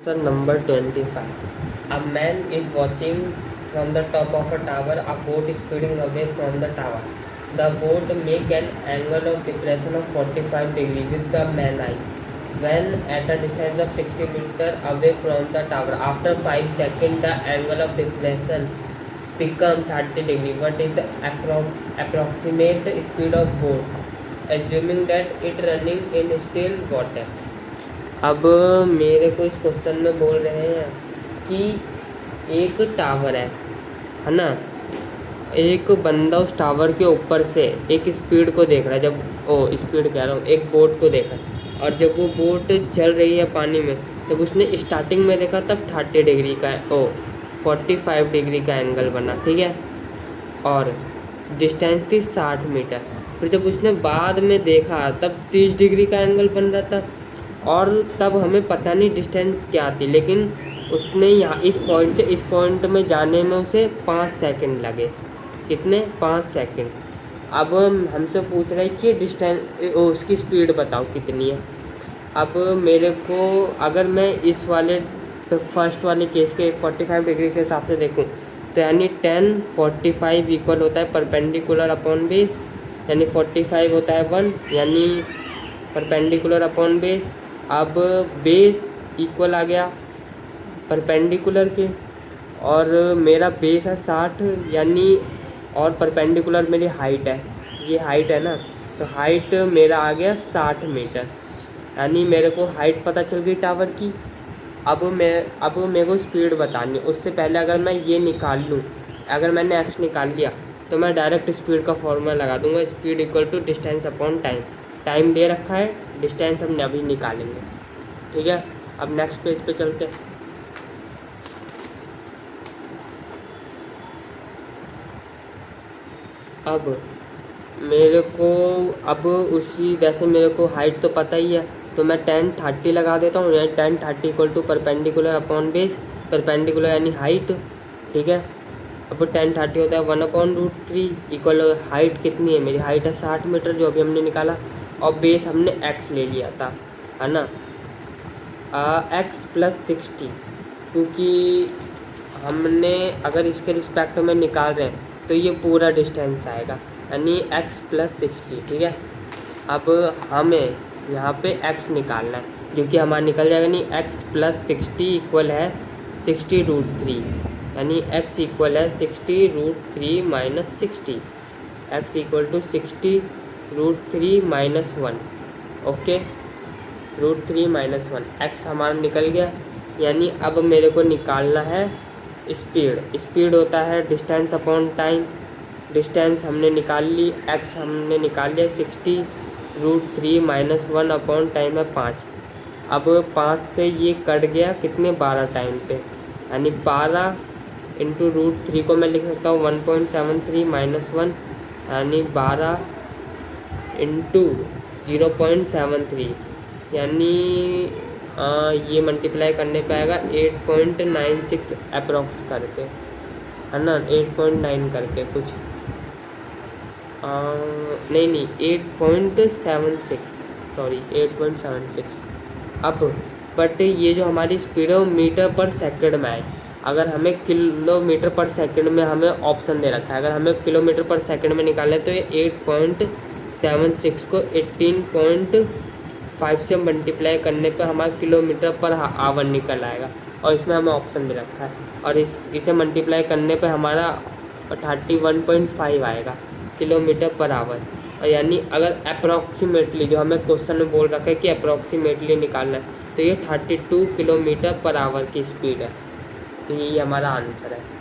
Question number 25. A man is watching from the top of a tower. A boat is speeding away from the tower. The boat make an angle of depression of 45 degrees with the man eye when at a distance of 60 meters away from the tower. After 5 seconds, the angle of depression become 30 degrees. What is the approximate speed of boat, assuming that it running in still water? अब मेरे को इस question में बोल रहे हैं कि एक टावर है ना। एक बंदा उस टावर के ऊपर से एक स्पीड को देख रहा है, जब स्पीड कह रहा हूँ, एक बोट को देखा, और जब वो बोट चल रही है पानी में, जब उसने स्टार्टिंग में देखा तब 30 डिग्री का 45 डिग्री का एंगल बना, ठीक है, और डिस्टेंस थी 60 मीटर। फिर जब उसने बाद में देखा तब 30 डिग्री का एंगल बन रहा था, और तब हमें पता नहीं डिस्टेंस क्या थी, लेकिन उसने यहाँ इस पॉइंट से इस पॉइंट में जाने में उसे 5 सेकंड लगे। कितने? 5 सेकंड। अब हमसे पूछ रहा है कि डिस्टेंस उसकी स्पीड बताओ कितनी है। अब मेरे को अगर मैं इस वाले फर्स्ट वाले केस के 45 डिग्री के हिसाब से देखूं तो यानी 10 45 इक्वल होता है परपेंडिकुलर अपॉन बेस, यानी 45 होता है 1, यानी परपेंडिकुलर अपॉन बेस। अब बेस इक्वल आ गया परपेंडिकुलर के, और मेरा बेस है 60, यानी और परपेंडिकुलर मेरी हाइट है, ये हाइट है ना, तो हाइट मेरा आ गया 60 मीटर, यानी मेरे को हाइट पता चल गई टावर की। अब मेरे को स्पीड बतानी है। उससे पहले अगर मैं ये निकाल लूँ, अगर मैंने x निकाल लिया तो मैं डायरेक्ट स्पीड का फॉर्मूला लगा दूंगा, speed equal to distance upon time. Time दे रखा है, डिस्टेंस हम अभी निकालेंगे, ठीक है। अब नेक्स्ट पेज पे चलते हैं। अब मेरे को उसी जैसे मेरे को हाइट तो पता ही है, तो मैं 10 30 लगा देता हूँ, यानी 10 30 equal to perpendicular upon base, perpendicular यानी हाइट, ठीक है। अब 10 30 होता है 1/√3 इक्वल हाइट कितनी है मेरी? हाइट है 60 मीटर, जो अभी हमने निकाला, और बेस हमने x ले लिया था, है ना, x + 60, क्योंकि हमने अगर इसके रिस्पेक्ट में निकाल रहे हैं तो ये पूरा डिस्टेंस आएगा, यानी x + 60, ठीक है। अब हमें यहाँ पे x निकालना है, क्योंकि हमारा निकल जाएगा, नहीं, x + 60 इक्वल है 60√3, यानी x इक्वल है 60√3 - 60, x equal to 60√3 - 1, okay, √3 - 1, x हमारा निकल गया। यानी अब मेरे को निकालना है स्पीड। स्पीड होता है डिस्टेंस अपॉन टाइम। डिस्टेंस हमने निकाल ली, x हमने निकाल लिया 60√3 - 1 अपॉन टाइम है 5। अब 5 से ये कट गया कितने? 12 टाइम पे, यानी 12 × √3 को मैं लिख सकता हूँ 1.73 - 1, यानी 12 × 0.73, यानी ये मल्टीप्लाई करने पे आएगा 8.96 अप्रॉक्स करके, है ना, 8.9 करके कुछ, नहीं 8.76, सॉरी 8.76। अब बट ये जो हमारी स्पीड है वो मीटर पर सेकंड में आए। अगर हमें किलोमीटर पर सेकंड में हमें ऑप्शन दे रखा है, अगर हमें किलोमीटर पर सेकंड में निकालना है तो ये 8.76 को 18.5 से मल्टीप्लाई करने पे हमारा किलोमीटर पर आवर निकल आएगा, और इसमें हमें ऑप्शन दे रखा है, और इसे मल्टीप्लाई करने पे हमारा 31.5 आएगा किलोमीटर पर आवर। और यानी अगर अप्रॉक्सीमेटली जो हमें क्वेश्चन में बोल रखा है कि अप्रॉक्सीमेटली निकालना है, तो ये 32 किलोमीटर पर आवर की स्पीड है, तो यही हमारा आंसर है।